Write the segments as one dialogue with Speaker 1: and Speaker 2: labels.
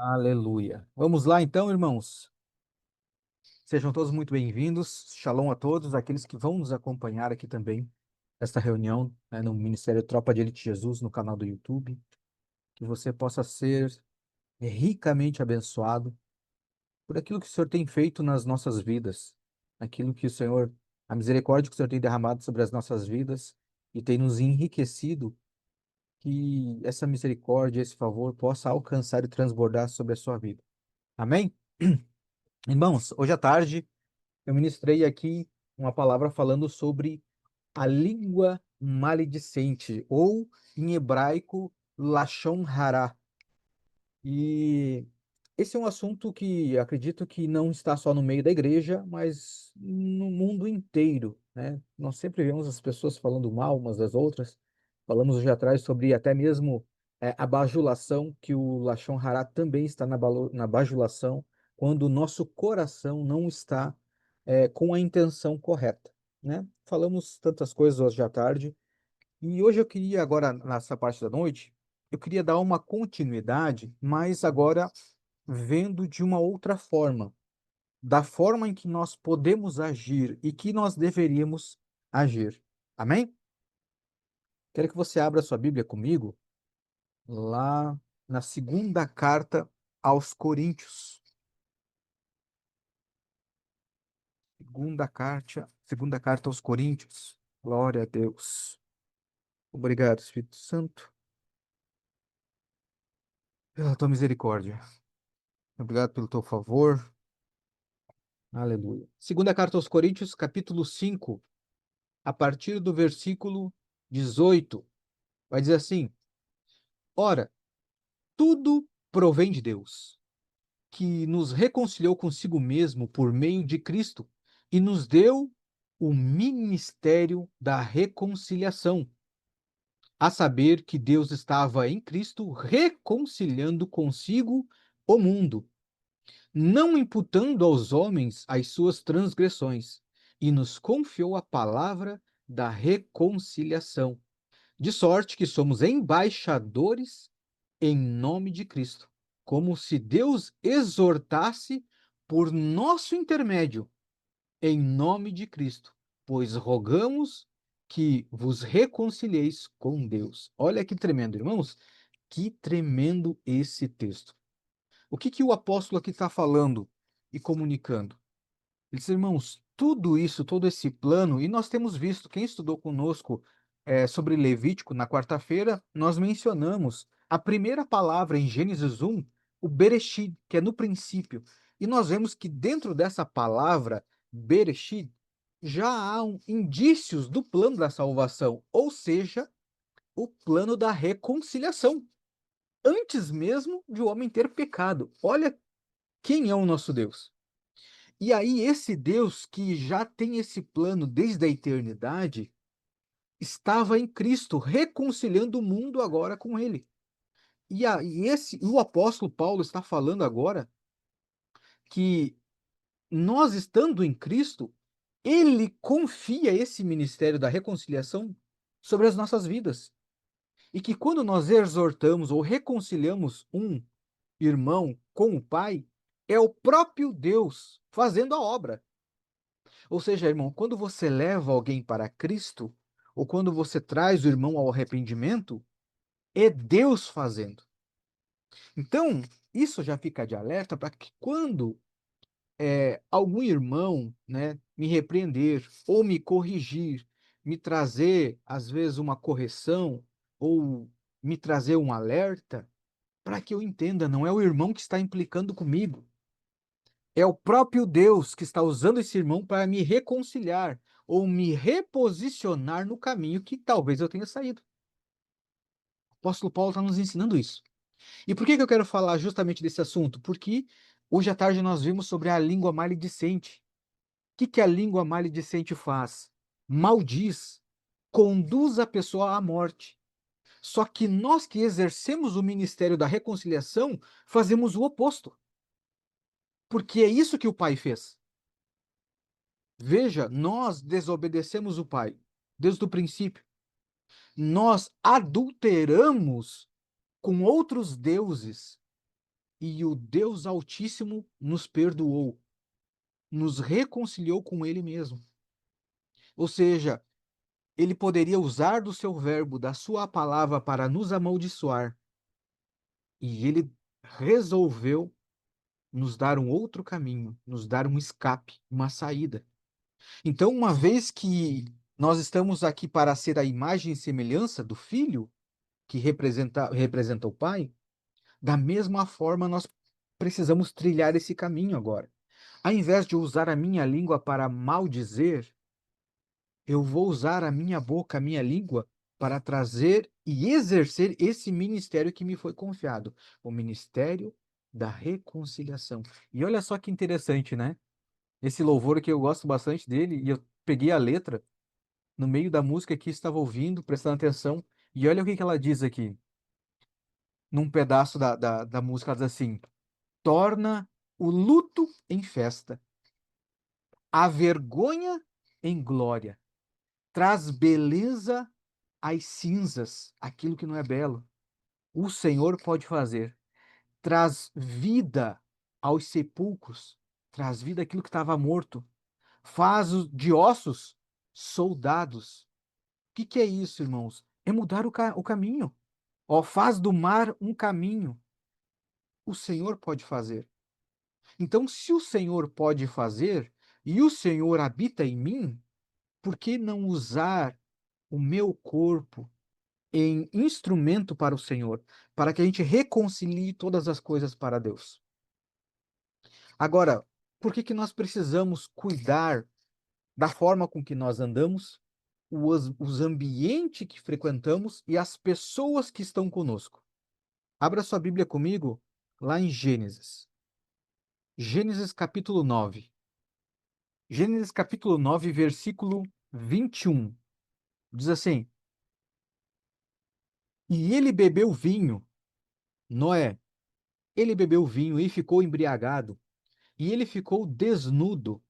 Speaker 1: Aleluia. Vamos lá então, irmãos. Sejam todos muito bem-vindos. Shalom a todos, aqueles que vão nos acompanhar aqui também nesta reunião, no Ministério Tropa de Elite Jesus, no canal do YouTube. Que você possa ser ricamente abençoado por aquilo que o Senhor tem feito nas nossas vidas, aquilo que o Senhor, a misericórdia que o Senhor tem derramado sobre as nossas vidas e tem nos enriquecido, que essa misericórdia, esse favor possa alcançar e transbordar sobre a sua vida. Amém? Irmãos, hoje à tarde eu ministrei aqui uma palavra falando sobre a língua maledicente, ou em hebraico, Lashon Hara. E esse é um assunto que acredito que não está só no meio da igreja, mas no mundo inteiro, né? Nós sempre vemos as pessoas falando mal umas das outras. Falamos hoje atrás sobre até mesmo a bajulação, que o Lashon Hara também está na bajulação, quando o nosso coração não está com a intenção correta, né? Falamos tantas coisas hoje à tarde, e hoje eu queria, agora, nessa parte da noite, eu queria dar uma continuidade, mas agora vendo de uma outra forma, da forma em que nós podemos agir e que nós deveríamos agir. Amém? Quero que você abra sua Bíblia comigo, lá na segunda carta aos Coríntios. Segunda carta aos Coríntios. Glória a Deus. Obrigado, Espírito Santo, pela tua misericórdia. Obrigado pelo teu favor. Aleluia. Segunda carta aos Coríntios, capítulo 5, a partir do versículo 18, vai dizer assim: Ora, tudo provém de Deus, que nos reconciliou consigo mesmo por meio de Cristo e nos deu o ministério da reconciliação, a saber que Deus estava em Cristo reconciliando consigo o mundo, não imputando aos homens as suas transgressões, e nos confiou a palavra da reconciliação, de sorte que somos embaixadores em nome de Cristo, como se Deus exortasse por nosso intermédio, em nome de Cristo, pois rogamos que vos reconcilieis com Deus. Olha que tremendo, irmãos, que tremendo esse texto. O que o apóstolo aqui está falando e comunicando? Ele disse, irmãos, tudo isso, todo esse plano, e nós temos visto, quem estudou conosco sobre Levítico na quarta-feira, nós mencionamos a primeira palavra em Gênesis 1, o Bereshit, que é no princípio. E nós vemos que dentro dessa palavra, Bereshit, já há indícios do plano da salvação, ou seja, o plano da reconciliação, antes mesmo de o homem ter pecado. Olha quem é o nosso Deus. E aí, esse Deus que já tem esse plano desde a eternidade, estava em Cristo, reconciliando o mundo agora com ele. O apóstolo Paulo está falando agora que nós, estando em Cristo, ele confia esse ministério da reconciliação sobre as nossas vidas. E que quando nós exortamos ou reconciliamos um irmão com o Pai, é o próprio Deus fazendo a obra. Ou seja, irmão, quando você leva alguém para Cristo, ou quando você traz o irmão ao arrependimento, é Deus fazendo. Então, isso já fica de alerta para que quando algum irmão, né, me repreender ou me corrigir, me trazer, às vezes, uma correção ou me trazer um alerta, para que eu entenda, não é o irmão que está implicando comigo. É o próprio Deus que está usando esse irmão para me reconciliar ou me reposicionar no caminho que talvez eu tenha saído. O apóstolo Paulo está nos ensinando isso. E por que eu quero falar justamente desse assunto? Porque hoje à tarde nós vimos sobre a língua maledicente. O que a língua maledicente faz? Maldiz, conduz a pessoa à morte. Só que nós que exercemos o ministério da reconciliação, fazemos o oposto. Porque é isso que o Pai fez. Veja, nós desobedecemos o Pai desde o princípio. Nós adulteramos com outros deuses e o Deus Altíssimo nos perdoou, nos reconciliou com Ele mesmo. Ou seja, Ele poderia usar do seu verbo, da sua palavra, para nos amaldiçoar, e Ele resolveu nos dar um outro caminho, nos dar um escape, uma saída. Então, uma vez que nós estamos aqui para ser a imagem e semelhança do Filho, que representa o Pai, da mesma forma nós precisamos trilhar esse caminho agora. Ao invés de usar a minha língua para maldizer, eu vou usar a minha boca, a minha língua, para trazer e exercer esse ministério que me foi confiado, o ministério da reconciliação. E olha só que interessante, né? Esse louvor que eu gosto bastante dele, e eu peguei a letra no meio da música que estava ouvindo, prestando atenção, e olha o que que ela diz aqui, num pedaço da música, ela diz assim: torna o luto em festa, a vergonha em glória, traz beleza às cinzas, aquilo que não é belo. O Senhor pode fazer, traz vida aos sepulcros, traz vida àquilo que estava morto, faz de ossos soldados. O que que é isso, irmãos? É mudar o caminho. Ó, faz do mar um caminho. O Senhor pode fazer. Então, se o Senhor pode fazer e o Senhor habita em mim, por que não usar o meu corpo em instrumento para o Senhor, para que a gente reconcilie todas as coisas para Deus? Agora, por que que nós precisamos cuidar da forma com que nós andamos, os ambientes que frequentamos e as pessoas que estão conosco? Abra sua Bíblia comigo lá em Gênesis. Gênesis capítulo 9. Gênesis capítulo 9, versículo 21. Diz assim: E ele bebeu vinho, Noé, ele bebeu vinho e ficou embriagado, e ele ficou desnudo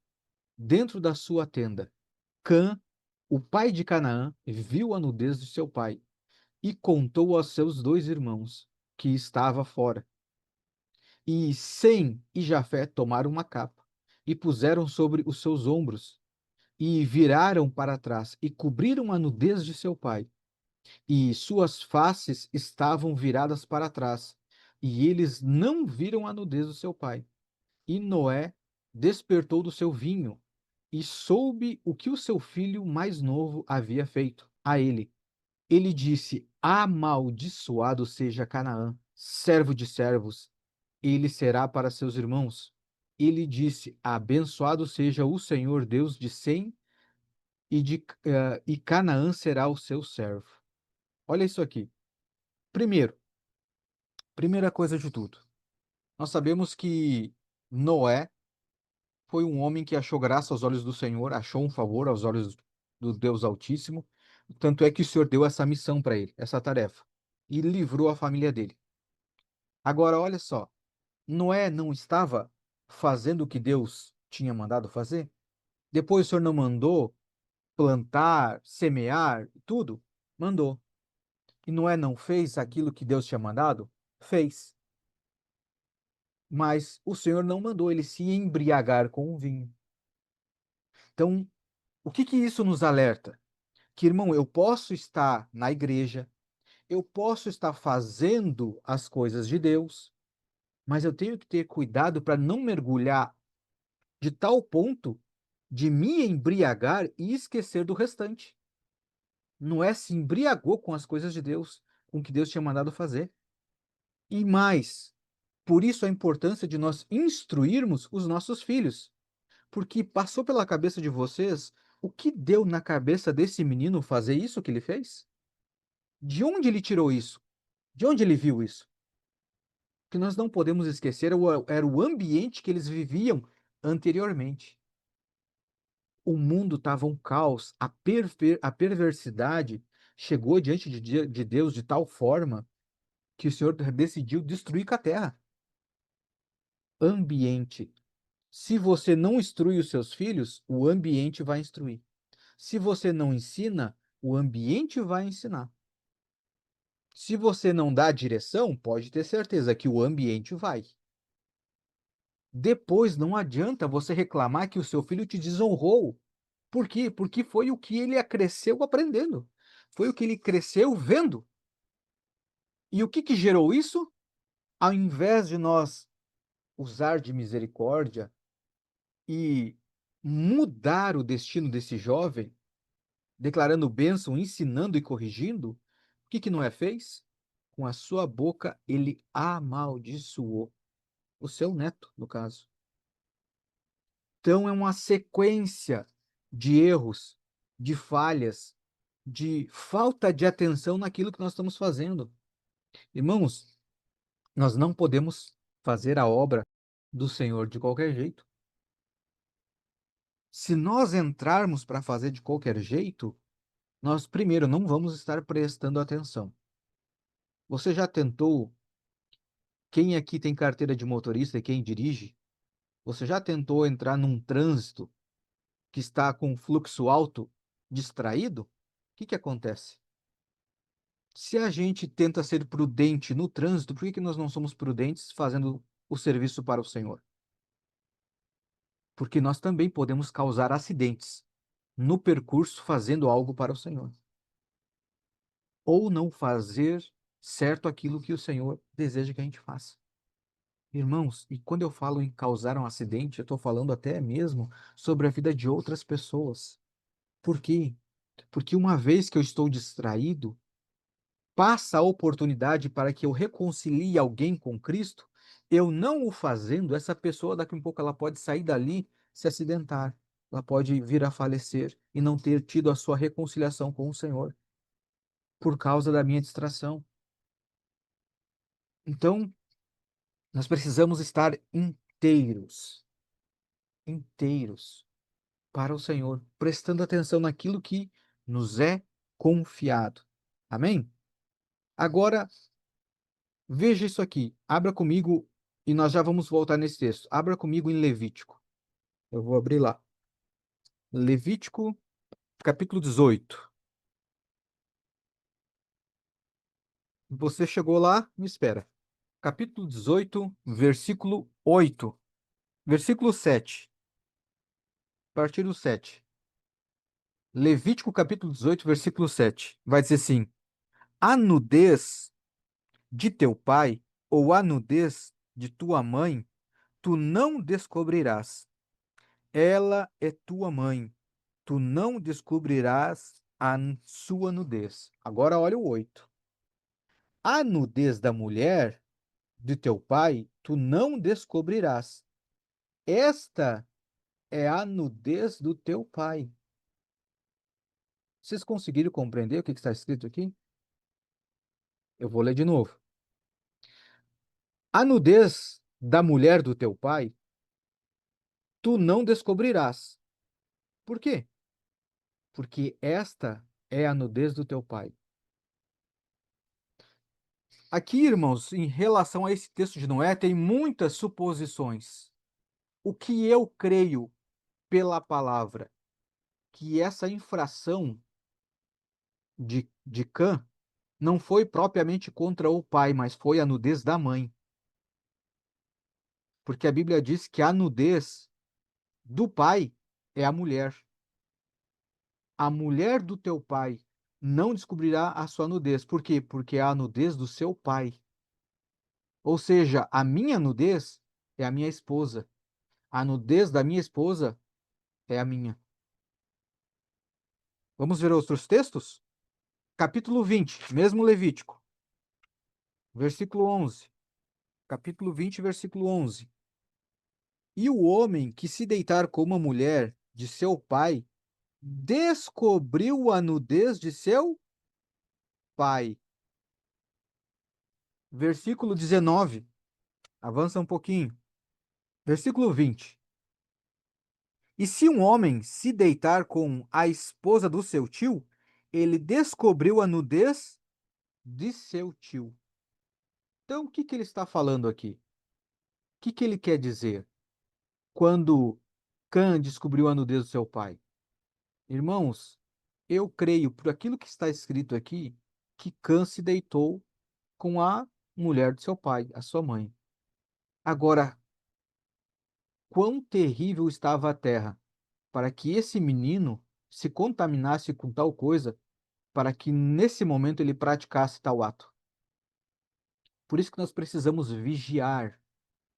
Speaker 1: dentro da sua tenda. Cã, o pai de Canaã, viu a nudez de seu pai e contou aos seus dois irmãos, que estava fora. E Sem e Jafé tomaram uma capa e puseram sobre os seus ombros, e viraram para trás e cobriram a nudez de seu pai. E suas faces estavam viradas para trás, e eles não viram a nudez do seu pai. E Noé despertou do seu vinho, e soube o que o seu filho mais novo havia feito a ele. Ele disse: Amaldiçoado seja Canaã, servo de servos, ele será para seus irmãos. Ele disse: Abençoado seja o Senhor Deus de Sem, e Canaã será o seu servo. Olha isso aqui. Primeiro, primeira coisa de tudo, nós sabemos que Noé foi um homem que achou graça aos olhos do Senhor, achou um favor aos olhos do Deus Altíssimo. Tanto é que o Senhor deu essa missão para ele, essa tarefa, e livrou a família dele. Agora, olha só, Noé não estava fazendo o que Deus tinha mandado fazer? Depois o Senhor não mandou plantar, semear, tudo? Mandou. E Noé não fez aquilo que Deus tinha mandado? Fez. Mas o Senhor não mandou ele se embriagar com o vinho. Então, o que que isso nos alerta? Que, irmão, eu posso estar na igreja, eu posso estar fazendo as coisas de Deus, mas eu tenho que ter cuidado para não mergulhar de tal ponto de me embriagar e esquecer do restante. Noé se embriagou com as coisas de Deus, com o que Deus tinha mandado fazer. E mais, por isso a importância de nós instruirmos os nossos filhos. Porque passou pela cabeça de vocês o que deu na cabeça desse menino fazer isso que ele fez? De onde ele tirou isso? De onde ele viu isso? O que nós não podemos esquecer era o ambiente que eles viviam anteriormente. O mundo estava um caos, a perversidade chegou diante de Deus de tal forma que o Senhor decidiu destruir com a terra. Ambiente. Se você não instrui os seus filhos, o ambiente vai instruir. Se você não ensina, o ambiente vai ensinar. Se você não dá direção, pode ter certeza que o ambiente vai. Depois não adianta você reclamar que o seu filho te desonrou. Por quê? Porque foi o que ele cresceu aprendendo. Foi o que ele cresceu vendo. E o que que gerou isso? Ao invés de nós usar de misericórdia e mudar o destino desse jovem, declarando bênção, ensinando e corrigindo, o que que Noé fez? Com a sua boca ele amaldiçoou o seu neto, no caso. Então é uma sequência de erros, de falhas, de falta de atenção naquilo que nós estamos fazendo. Irmãos, nós não podemos fazer a obra do Senhor de qualquer jeito. Se nós entrarmos para fazer de qualquer jeito, nós primeiro não vamos estar prestando atenção. Você já tentou, quem aqui tem carteira de motorista e quem dirige? Você já tentou entrar num trânsito que está com fluxo alto, distraído? O que que acontece? Se a gente tenta ser prudente no trânsito, por que que nós não somos prudentes fazendo o serviço para o Senhor? Porque nós também podemos causar acidentes no percurso fazendo algo para o Senhor. Ou não fazer certo aquilo que o Senhor deseja que a gente faça. Irmãos, e quando eu falo em causar um acidente, eu estou falando até mesmo sobre a vida de outras pessoas. Por quê? Porque uma vez que eu estou distraído, passa a oportunidade para que eu reconcilie alguém com Cristo, eu não o fazendo, essa pessoa daqui a um pouco ela pode sair dali, se acidentar, ela pode vir a falecer e não ter tido a sua reconciliação com o Senhor por causa da minha distração. Então, nós precisamos estar inteiros, inteiros para o Senhor, prestando atenção naquilo que nos é confiado. Amém? Agora, veja isso aqui. Abra comigo e nós já vamos voltar nesse texto. Abra comigo em Levítico. Eu vou abrir lá. Levítico, capítulo 18. Você chegou lá? Me espera. Capítulo 18, versículo 8. Versículo 7. A partir do 7. Levítico, capítulo 18, versículo 7. Vai dizer assim: a nudez de teu pai ou a nudez de tua mãe, tu não descobrirás. Ela é tua mãe. Tu não descobrirás a sua nudez. Agora olha o 8. A nudez da mulher de teu pai, tu não descobrirás. Esta é a nudez do teu pai. Vocês conseguiram compreender o que está escrito aqui? Eu vou ler de novo. A nudez da mulher do teu pai, tu não descobrirás. Por quê? Porque esta é a nudez do teu pai. Aqui, irmãos, em relação a esse texto de Noé, tem muitas suposições. O que eu creio pela palavra, que essa infração de Cã não foi propriamente contra o pai, mas foi a nudez da mãe. Porque a Bíblia diz que a nudez do pai é a mulher. A mulher do teu pai não descobrirá a sua nudez. Por quê? Porque é a nudez do seu pai. Ou seja, a minha nudez é a minha esposa. A nudez da minha esposa é a minha. Vamos ver outros textos? Capítulo 20, mesmo Levítico, versículo 11. Capítulo 20, versículo 11. E o homem que se deitar com uma mulher de seu pai descobriu a nudez de seu pai. Versículo 19. Avança um pouquinho. Versículo 20. E se um homem se deitar com a esposa do seu tio, ele descobriu a nudez de seu tio. Então, o que que ele está falando aqui? O que que ele quer dizer quando Cã descobriu a nudez do seu pai? Irmãos, eu creio, por aquilo que está escrito aqui, que Cã se deitou com a mulher de seu pai, a sua mãe. Agora, quão terrível estava a terra, para que esse menino se contaminasse com tal coisa, para que nesse momento ele praticasse tal ato. Por isso que nós precisamos vigiar,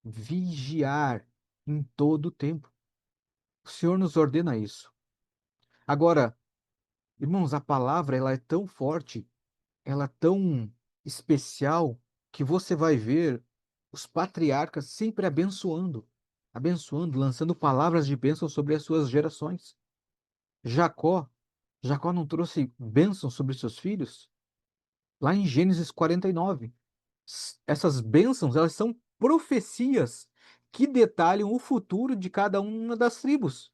Speaker 1: vigiar em todo o tempo. O Senhor nos ordena isso. Agora, irmãos, a palavra ela é tão forte, ela é tão especial, que você vai ver os patriarcas sempre abençoando, abençoando, lançando palavras de bênção sobre as suas gerações. Jacó, Jacó não trouxe bênção sobre seus filhos? Lá em Gênesis 49. Essas bênçãos, elas são profecias que detalham o futuro de cada uma das tribos.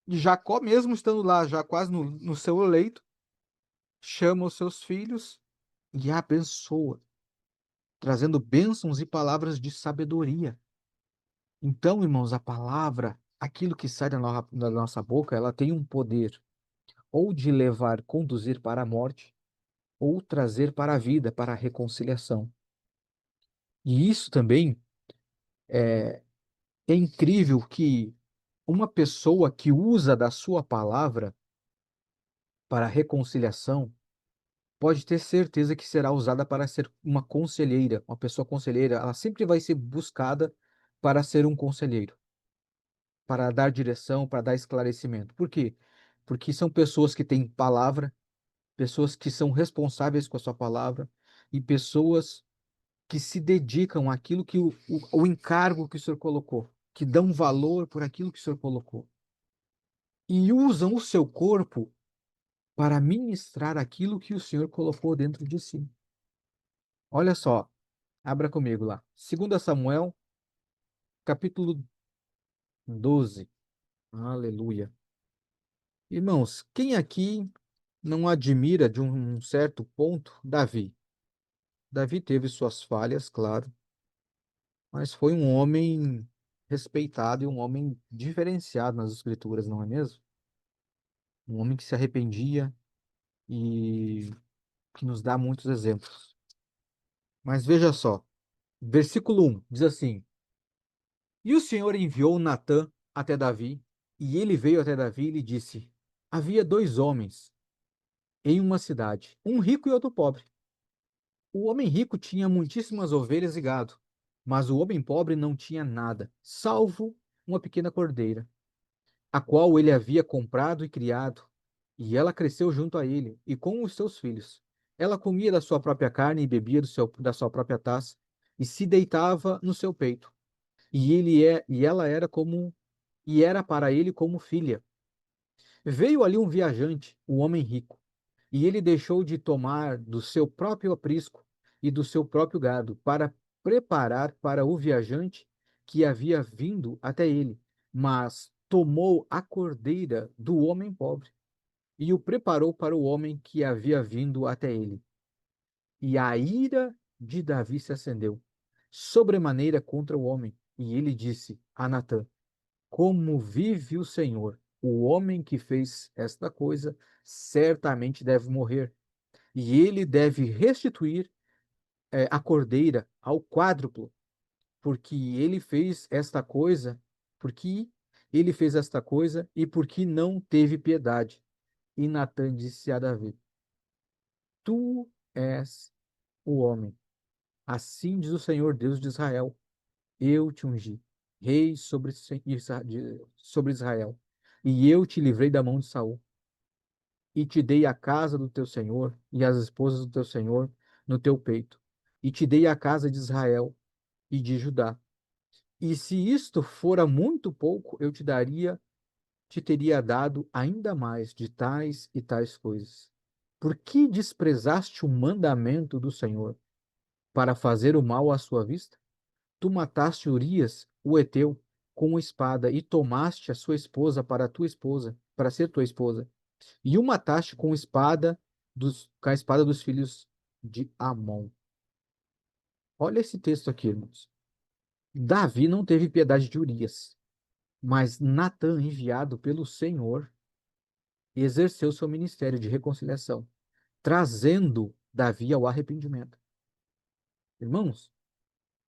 Speaker 1: E Jacó, mesmo estando lá, já quase no seu leito, chama os seus filhos e abençoa, trazendo bênçãos e palavras de sabedoria. Então, irmãos, a palavra, aquilo que sai da nossa boca, ela tem um poder ou de levar, conduzir para a morte, ou trazer para a vida, para a reconciliação. E isso também é incrível que uma pessoa que usa da sua palavra para a reconciliação pode ter certeza que será usada para ser uma conselheira, uma pessoa conselheira. Ela sempre vai ser buscada para ser um conselheiro, para dar direção, para dar esclarecimento. Por quê? Porque são pessoas que têm palavra, pessoas que são responsáveis com a sua palavra e pessoas que se dedicam àquilo que o encargo que o Senhor colocou, que dão valor por aquilo que o Senhor colocou e usam o seu corpo para ministrar aquilo que o Senhor colocou dentro de si. Olha só, abra comigo lá. 2 Samuel, capítulo 12. Aleluia. Irmãos, quem aqui não admira de um certo ponto Davi? Davi teve suas falhas, claro, mas foi um homem respeitado e um homem diferenciado nas Escrituras, não é mesmo? Um homem que se arrependia e que nos dá muitos exemplos. Mas veja só, versículo 1 diz assim: E o Senhor enviou Natã até Davi, e ele veio até Davi e lhe disse: Havia dois homens em uma cidade, um rico e outro pobre. O homem rico tinha muitíssimas ovelhas e gado, mas o homem pobre não tinha nada, salvo uma pequena cordeira, a qual ele havia comprado e criado, e ela cresceu junto a ele e com os seus filhos. Ela comia da sua própria carne e bebia da sua própria taça, e se deitava no seu peito. E ela era como e era para ele como filha. Veio ali um viajante, o homem rico, e ele deixou de tomar do seu próprio aprisco e do seu próprio gado para preparar para o viajante que havia vindo até ele, mas tomou a cordeira do homem pobre e o preparou para o homem que havia vindo até ele. E a ira de Davi se acendeu sobremaneira contra o homem, e ele disse a Natã: Como vive o Senhor, o homem que fez esta coisa certamente deve morrer, e ele deve restituir a cordeira ao quádruplo, porque ele fez esta coisa, porque ele fez esta coisa e porque não teve piedade. E Natã disse a Davi: Tu és o homem. Assim diz o Senhor Deus de Israel: Eu te ungi, rei sobre Israel, e eu te livrei da mão de Saul, e te dei a casa do teu senhor e as esposas do teu senhor no teu peito, e te dei a casa de Israel e de Judá. E se isto fora muito pouco, eu te teria dado ainda mais de tais e tais coisas. Por que desprezaste o mandamento do Senhor para fazer o mal à sua vista? Tu mataste Urias, o heteu, com espada e tomaste a sua esposa para tua esposa, para ser tua esposa, e o mataste com a espada dos filhos de Amon. Olha esse texto aqui, irmãos. Davi não teve piedade de Urias, mas Natã, enviado pelo Senhor, exerceu seu ministério de reconciliação, trazendo Davi ao arrependimento. Irmãos,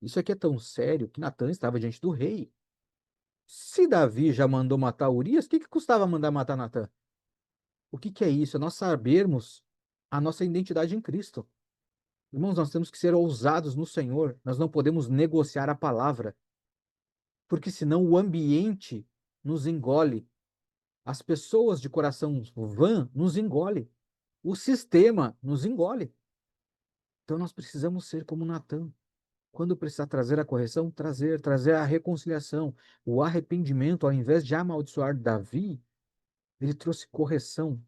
Speaker 1: isso aqui é tão sério que Natã estava diante do rei. Se Davi já mandou matar Urias, o que que custava mandar matar Natã? O que que é isso? É nós sabermos a nossa identidade em Cristo. Irmãos, nós temos que ser ousados no Senhor. Nós não podemos negociar a palavra, porque senão o ambiente nos engole. As pessoas de coração vã nos engole. O sistema nos engole. Então nós precisamos ser como Natã. Quando precisar trazer a correção, trazer a reconciliação, o arrependimento, ao invés de amaldiçoar Davi, ele trouxe correção,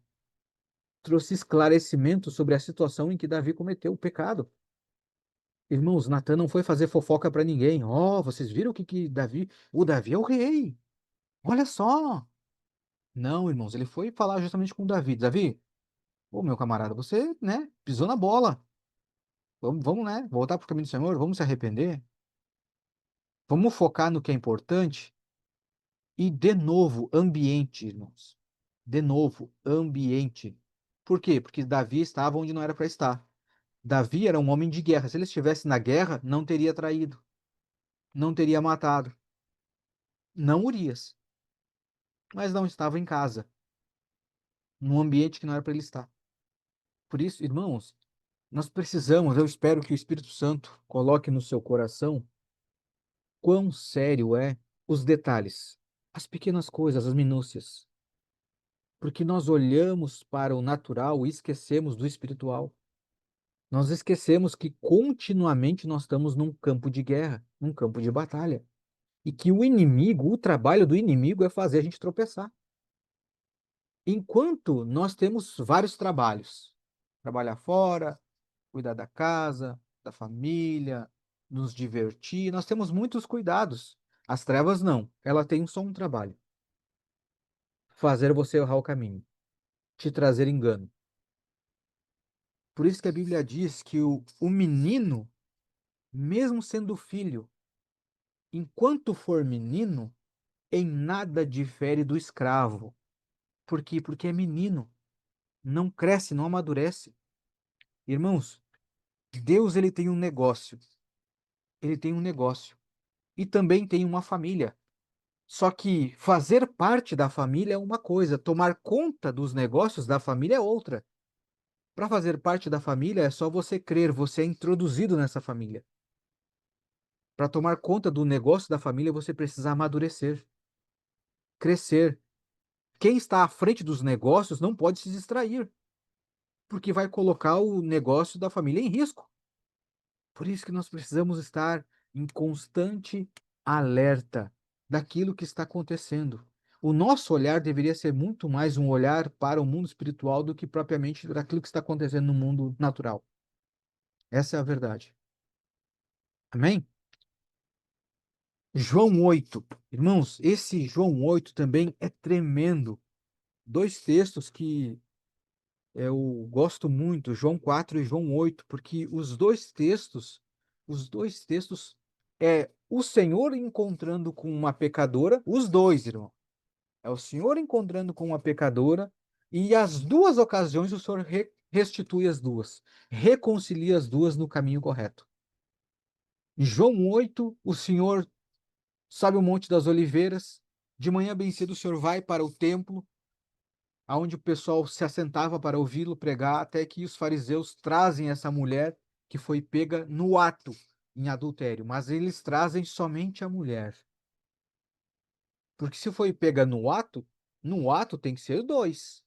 Speaker 1: trouxe esclarecimento sobre a situação em que Davi cometeu o pecado. Irmãos, Natã não foi fazer fofoca para ninguém. Ó, vocês viram o que Davi. O Davi é o rei. Olha só. Não, irmãos, ele foi falar justamente com Davi. Davi, ô meu camarada, você, né, pisou na bola. Vamos, né, voltar para o caminho do Senhor, vamos se arrepender. Vamos focar no que é importante. E, de novo, ambiente, irmãos. De novo, ambiente. Por quê? Porque Davi estava onde não era para estar. Davi era um homem de guerra. Se ele estivesse na guerra, não teria traído, não teria matado. Não Urias, mas não estava em casa, num ambiente que não era para ele estar. Por isso, irmãos, nós precisamos, eu espero que o Espírito Santo coloque no seu coração quão sério é os detalhes, as pequenas coisas, as minúcias. Porque nós olhamos para o natural e esquecemos do espiritual. Nós esquecemos que continuamente nós estamos num campo de guerra, num campo de batalha. E que o inimigo, o trabalho do inimigo é fazer a gente tropeçar. Enquanto nós temos vários trabalhos, trabalhar fora, cuidar da casa, da família, nos divertir, nós temos muitos cuidados. As trevas não, ela tem só um trabalho: fazer você errar o caminho, te trazer engano. Por isso que a Bíblia diz que o menino, mesmo sendo filho, enquanto for menino, em nada difere do escravo. Por quê? Porque é menino, não cresce, não amadurece. Irmãos, Deus ele tem um negócio. Ele tem um negócio. E também tem uma família. Só que fazer parte da família é uma coisa, tomar conta dos negócios da família é outra. Para fazer parte da família é só você crer, você é introduzido nessa família. Para tomar conta do negócio da família, você precisa amadurecer, crescer. Quem está à frente dos negócios não pode se distrair, porque vai colocar o negócio da família em risco. Por isso que nós precisamos estar em constante alerta daquilo que está acontecendo. O nosso olhar deveria ser muito mais um olhar para o mundo espiritual do que propriamente daquilo que está acontecendo no mundo natural. Essa é a verdade. Amém? João 8. Irmãos, esse João 8 também é tremendo. Dois textos que eu gosto muito, João 4 e João 8, porque os dois textos é o Senhor encontrando com uma pecadora, os dois, irmão. É o Senhor encontrando com uma pecadora e as duas ocasiões o Senhor restitui as duas, reconcilia as duas no caminho correto. Em João 8, o Senhor sobe o Monte das Oliveiras, de manhã bem cedo o Senhor vai para o templo, aonde o pessoal se assentava para ouvi-lo pregar, até que os fariseus trazem essa mulher que foi pega no ato, em adultério, mas eles trazem somente a mulher. Porque se foi pega no ato tem que ser dois.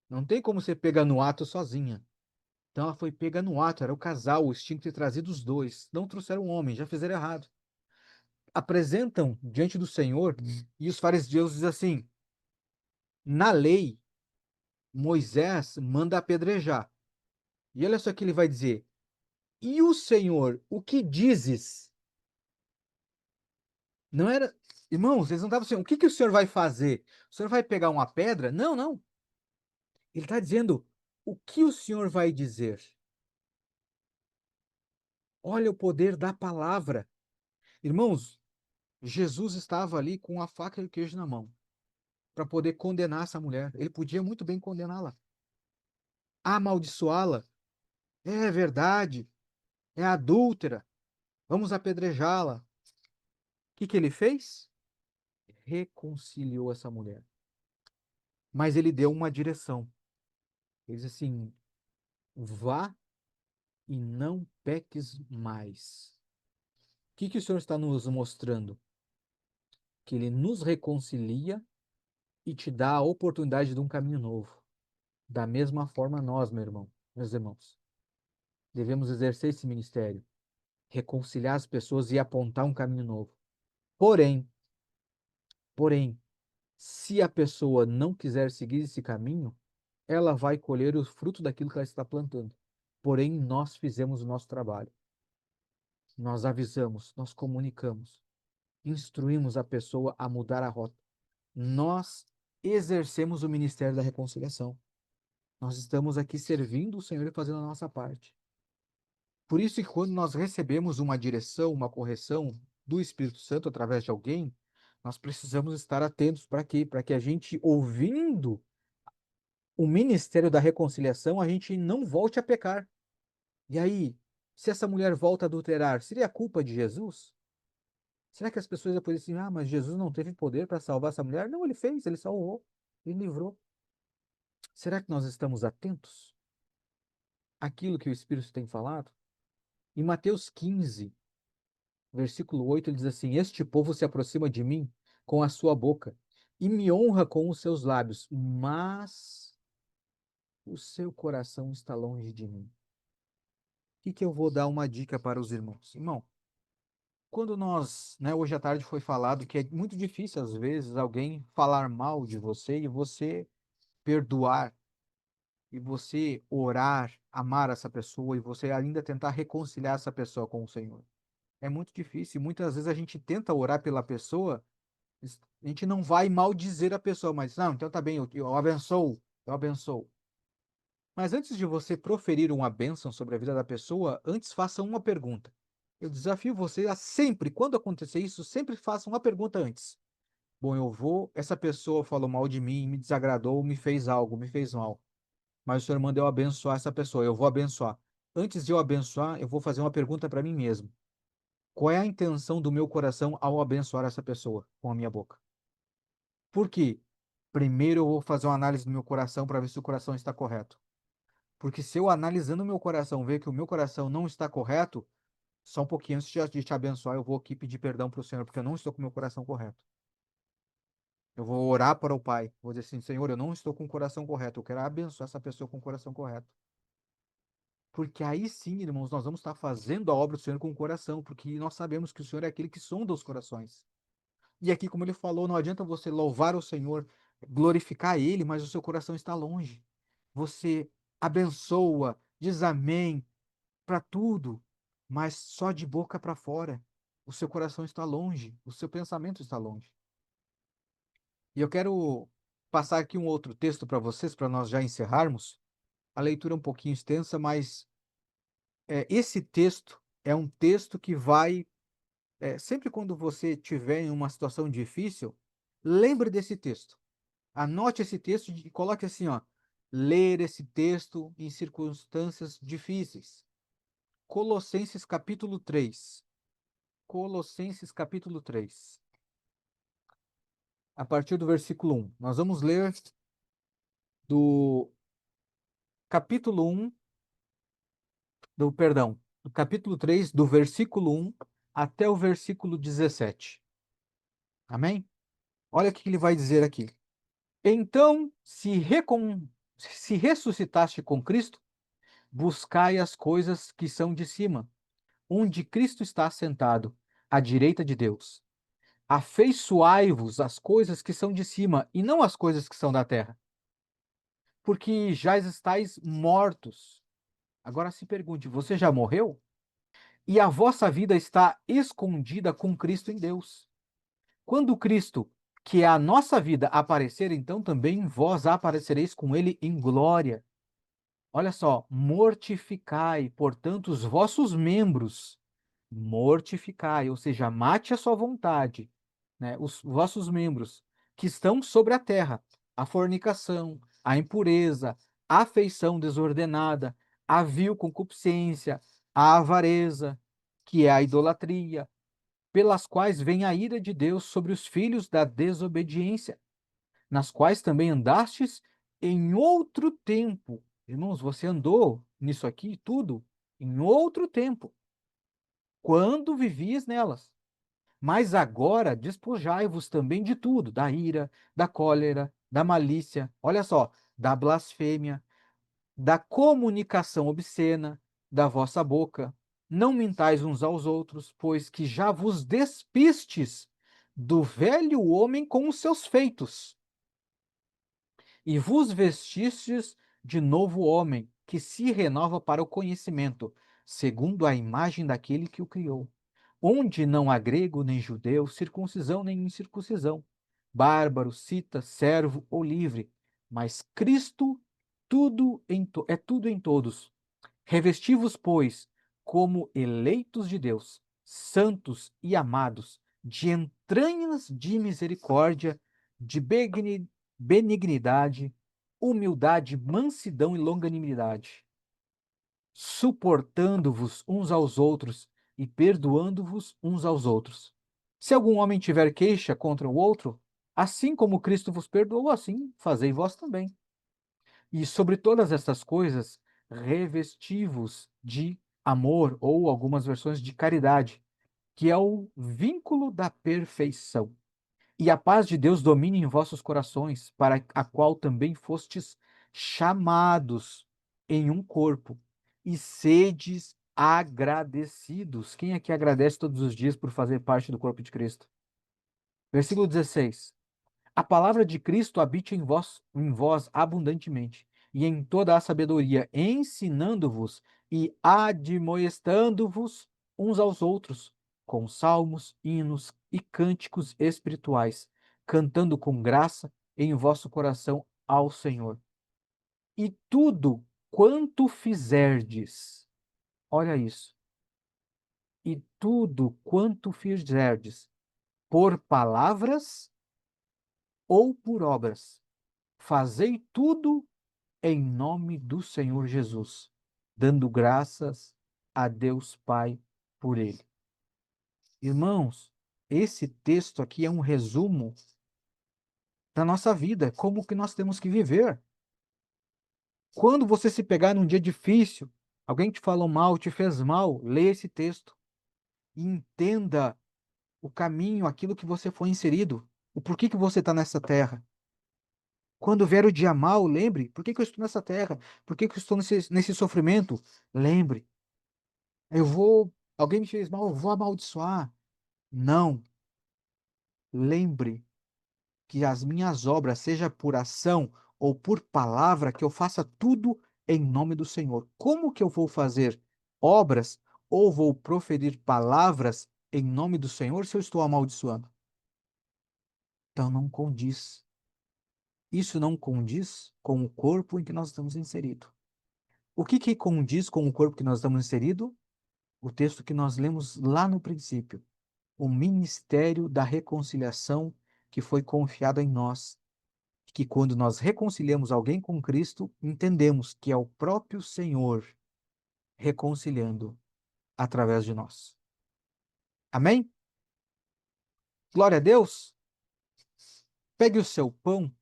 Speaker 1: Não tem como ser pega no ato sozinha. Então ela foi pega no ato, era o casal, os tinham que ter trazido os dois. Não trouxeram um homem, já fizeram errado. Apresentam diante do Senhor e os fariseus dizem assim: na lei, Moisés manda apedrejar. E olha só o que ele vai dizer: e o Senhor, o que dizes? Não era. Irmãos, eles não estavam assim, o que que o Senhor vai fazer? O Senhor vai pegar uma pedra? Não, não. Ele está dizendo, o que o Senhor vai dizer? Olha o poder da palavra. Irmãos, Jesus estava ali com a faca e o queijo na mão para poder condenar essa mulher. Ele podia muito bem condená-la, amaldiçoá-la. É verdade, é adúltera, vamos apedrejá-la. O que que ele fez? reconciliou essa mulher. Mas ele deu uma direção. Ele disse assim: vá e não peques mais. O que o Senhor está nos mostrando? Que ele nos reconcilia e te dá a oportunidade de um caminho novo. Da mesma forma, nós, meu irmão, meus irmãos, devemos exercer esse ministério, reconciliar as pessoas e apontar um caminho novo. Porém, se a pessoa não quiser seguir esse caminho, ela vai colher o fruto daquilo que ela está plantando. Porém, nós fizemos o nosso trabalho. Nós avisamos, nós comunicamos, instruímos a pessoa a mudar a rota. Nós exercemos o ministério da reconciliação. Nós estamos aqui servindo o Senhor e fazendo a nossa parte. Por isso que quando nós recebemos uma direção, uma correção do Espírito Santo através de alguém, nós precisamos estar atentos para quê? Para que a gente, ouvindo o ministério da reconciliação, a gente não volte a pecar. E aí, se essa mulher volta a adulterar, seria culpa de Jesus? Será que as pessoas depois dizem, ah, mas Jesus não teve poder para salvar essa mulher? Não, ele fez, ele salvou, ele livrou. Será que nós estamos atentos àquilo que o Espírito tem falado? Em Mateus 15, versículo 8, ele diz assim: este povo se aproxima de mim com a sua boca e me honra com os seus lábios, mas o seu coração está longe de mim. O que eu vou dar uma dica para os irmãos? Irmão, quando nós, né, hoje à tarde foi falado que é muito difícil, às vezes, alguém falar mal de você e você perdoar, e você orar, amar essa pessoa e você ainda tentar reconciliar essa pessoa com o Senhor. É muito difícil. Muitas vezes a gente tenta orar pela pessoa, a gente não vai maldizer a pessoa, mas não, então tá bem, eu abençoo, eu abençoo. Mas antes de você proferir uma bênção sobre a vida da pessoa, antes faça uma pergunta. Eu desafio você a sempre, quando acontecer isso, sempre faça uma pergunta antes. Bom, essa pessoa falou mal de mim, me desagradou, me fez algo, me fez mal. Mas o Senhor mandou eu abençoar essa pessoa, eu vou abençoar. Antes de eu abençoar, eu vou fazer uma pergunta para mim mesmo. Qual é a intenção do meu coração ao abençoar essa pessoa com a minha boca? Por quê? Primeiro eu vou fazer uma análise do meu coração para ver se o coração está correto. Porque se eu analisando o meu coração ver que o meu coração não está correto, só um pouquinho antes de te abençoar, eu vou aqui pedir perdão para o Senhor, porque eu não estou com o meu coração correto. Eu vou orar para o Pai, vou dizer assim, Senhor, eu não estou com o coração correto, eu quero abençoar essa pessoa com o coração correto. Porque aí sim, irmãos, nós vamos estar fazendo a obra do Senhor com o coração, porque nós sabemos que o Senhor é aquele que sonda os corações. E aqui, como ele falou, não adianta você louvar o Senhor, glorificar Ele, mas o seu coração está longe. Você abençoa, diz amém para tudo, mas só de boca para fora. O seu coração está longe, o seu pensamento está longe. E eu quero passar aqui um outro texto para vocês, para nós já encerrarmos. A leitura é um pouquinho extensa, mas esse texto é um texto que vai, sempre quando você tiver em uma situação difícil, lembre desse texto. Anote esse texto e coloque assim, ó, ler esse texto em circunstâncias difíceis. Colossenses capítulo 3. Colossenses capítulo 3. A partir do versículo 1. Nós vamos ler do capítulo 1, do capítulo 3, do versículo 1 até o versículo 17. Amém? Olha o que ele vai dizer aqui. Então, se ressuscitaste com Cristo, buscai as coisas que são de cima, onde Cristo está sentado, à direita de Deus. Afeiçoai-vos às coisas que são de cima, e não às coisas que são da terra, porque já estáis mortos. Agora se pergunte: você já morreu? E a vossa vida está escondida com Cristo em Deus. Quando Cristo, que é a nossa vida, aparecer, então também vós aparecereis com ele em glória. Olha só, mortificai, portanto, os vossos membros. Mortificai, ou seja, mate a sua vontade, né? Os vossos membros que estão sobre a terra, a fornicação, a impureza, a afeição desordenada, a vil concupiscência, a avareza, que é a idolatria, pelas quais vem a ira de Deus sobre os filhos da desobediência, nas quais também andastes em outro tempo. Irmãos, você andou nisso aqui tudo em outro tempo, quando vivias nelas. Mas agora despojai-vos também de tudo, da ira, da cólera, da malícia, olha só, da blasfêmia, da comunicação obscena da vossa boca. Não mintais uns aos outros, pois que já vos despistes do velho homem com os seus feitos, e vos vestistes de novo homem, que se renova para o conhecimento, segundo a imagem daquele que o criou, onde não há grego nem judeu, circuncisão nem incircuncisão, bárbaro, cita, servo ou livre, mas Cristo é tudo em todos. Revesti-vos, pois, como eleitos de Deus, santos e amados, de entranhas de misericórdia, de benignidade, humildade, mansidão e longanimidade, suportando-vos uns aos outros e perdoando-vos uns aos outros. Se algum homem tiver queixa contra o outro, assim como Cristo vos perdoou, assim fazei vós também. E sobre todas estas coisas, revesti-vos de amor, ou algumas versões de caridade, que é o vínculo da perfeição. E a paz de Deus domine em vossos corações, para a qual também fostes chamados em um corpo, e sedes agradecidos. Quem aqui agradece todos os dias por fazer parte do corpo de Cristo? Versículo 16. A palavra de Cristo habite em vós abundantemente, e em toda a sabedoria, ensinando-vos e admoestando-vos uns aos outros, com salmos, hinos e cânticos espirituais, cantando com graça em vosso coração ao Senhor. E tudo quanto fizerdes, olha isso, e tudo quanto fizerdes, por palavras ou por obras, fazei tudo em nome do Senhor Jesus, dando graças a Deus Pai por ele. Irmãos, esse texto aqui é um resumo da nossa vida, como que nós temos que viver. Quando você se pegar num dia difícil, alguém te falou mal, te fez mal, leia esse texto e entenda o caminho, aquilo que você foi inserido, o porquê que você está nessa terra. Quando vier o dia mal, lembre, por que que eu estou nessa terra? Por que que eu estou nesse sofrimento? Lembre, alguém me fez mal, eu vou amaldiçoar. Não, lembre que as minhas obras, seja por ação ou por palavra, que eu faça tudo em nome do Senhor. Como que eu vou fazer obras ou vou proferir palavras em nome do Senhor se eu estou amaldiçoando? Então não condiz. Isso não condiz com o corpo em que nós estamos inseridos. O que que condiz com o corpo que nós estamos inseridos? O texto que nós lemos lá no princípio. O ministério da reconciliação que foi confiado em nós. Que quando nós reconciliamos alguém com Cristo, entendemos que é o próprio Senhor reconciliando através de nós. Amém? Glória a Deus. Pegue o seu pão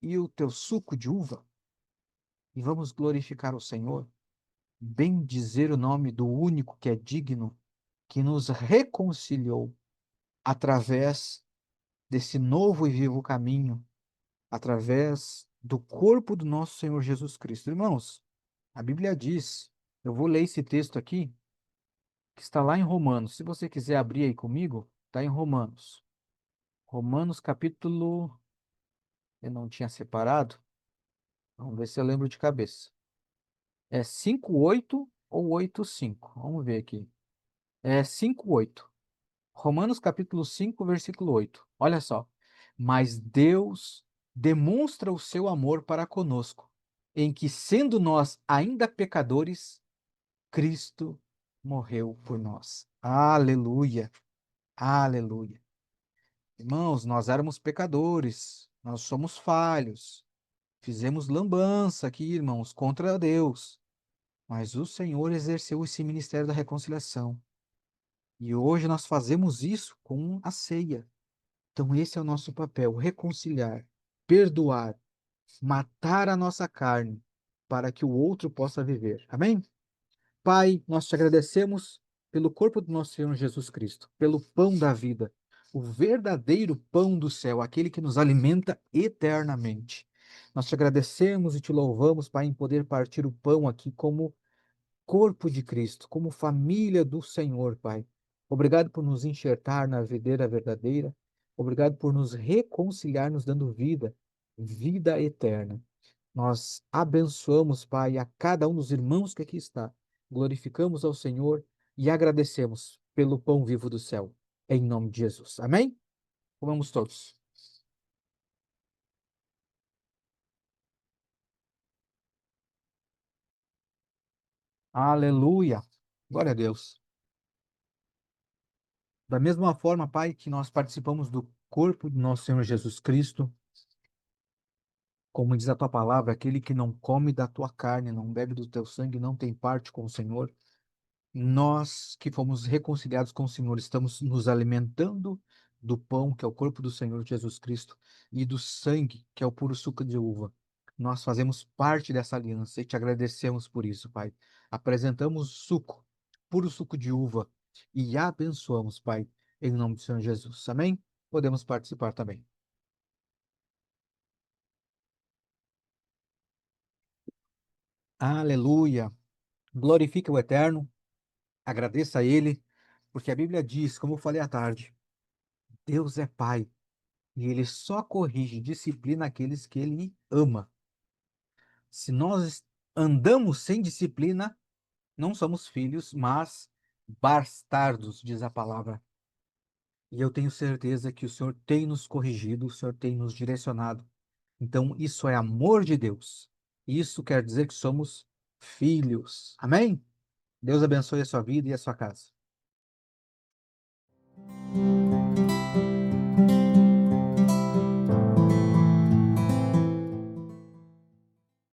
Speaker 1: e o teu suco de uva e vamos glorificar o Senhor, bendizer o nome do único que é digno, que nos reconciliou através desse novo e vivo caminho, através do corpo do nosso Senhor Jesus Cristo. Irmãos, a Bíblia diz, eu vou ler esse texto aqui, que está lá em Romanos. Se você quiser abrir aí comigo, está em Romanos. Romanos capítulo, eu não tinha separado, vamos ver se eu lembro de cabeça. É 5:8 ou 8:5? Vamos ver aqui. É 5:8. Romanos capítulo 5, versículo 8. Olha só. Mas Deus demonstra o seu amor para conosco, em que, sendo nós ainda pecadores, Cristo morreu por nós. Aleluia, aleluia. Irmãos, nós éramos pecadores, nós somos falhos, fizemos lambança aqui, irmãos, contra Deus, mas o Senhor exerceu esse ministério da reconciliação. E hoje nós fazemos isso com a ceia. Então, esse é o nosso papel: reconciliar, perdoar, matar a nossa carne, para que o outro possa viver. Amém? Pai, nós te agradecemos pelo corpo do nosso Senhor Jesus Cristo, pelo pão da vida, o verdadeiro pão do céu, aquele que nos alimenta eternamente. Nós te agradecemos e te louvamos, Pai, em poder partir o pão aqui como corpo de Cristo, como família do Senhor, Pai. Obrigado por nos enxertar na videira verdadeira. Obrigado por nos reconciliar, nos dando vida, vida eterna. Nós abençoamos, Pai, a cada um dos irmãos que aqui está. Glorificamos ao Senhor e agradecemos pelo pão vivo do céu. Em nome de Jesus. Amém? Comamos todos. Aleluia. Glória a Deus. Da mesma forma, Pai, que nós participamos do corpo do nosso Senhor Jesus Cristo, como diz a tua palavra, aquele que não come da tua carne, não bebe do teu sangue, não tem parte com o Senhor. Nós que fomos reconciliados com o Senhor, estamos nos alimentando do pão, que é o corpo do Senhor Jesus Cristo, e do sangue, que é o puro suco de uva. Nós fazemos parte dessa aliança e te agradecemos por isso, Pai. Apresentamos o suco, puro suco de uva, e abençoamos, Pai, em nome do Senhor Jesus. Amém? Podemos participar também. Aleluia! Glorifica o Eterno, agradeça a Ele, porque a Bíblia diz, como eu falei à tarde, Deus é Pai. E ele só corrige e disciplina aqueles que ele ama. Se nós andamos sem disciplina, não somos filhos, mas bastardos, diz a palavra. E eu tenho certeza que o Senhor tem nos corrigido, o Senhor tem nos direcionado. Então, isso é amor de Deus. Isso quer dizer que somos filhos. Amém? Deus abençoe a sua vida e a sua casa.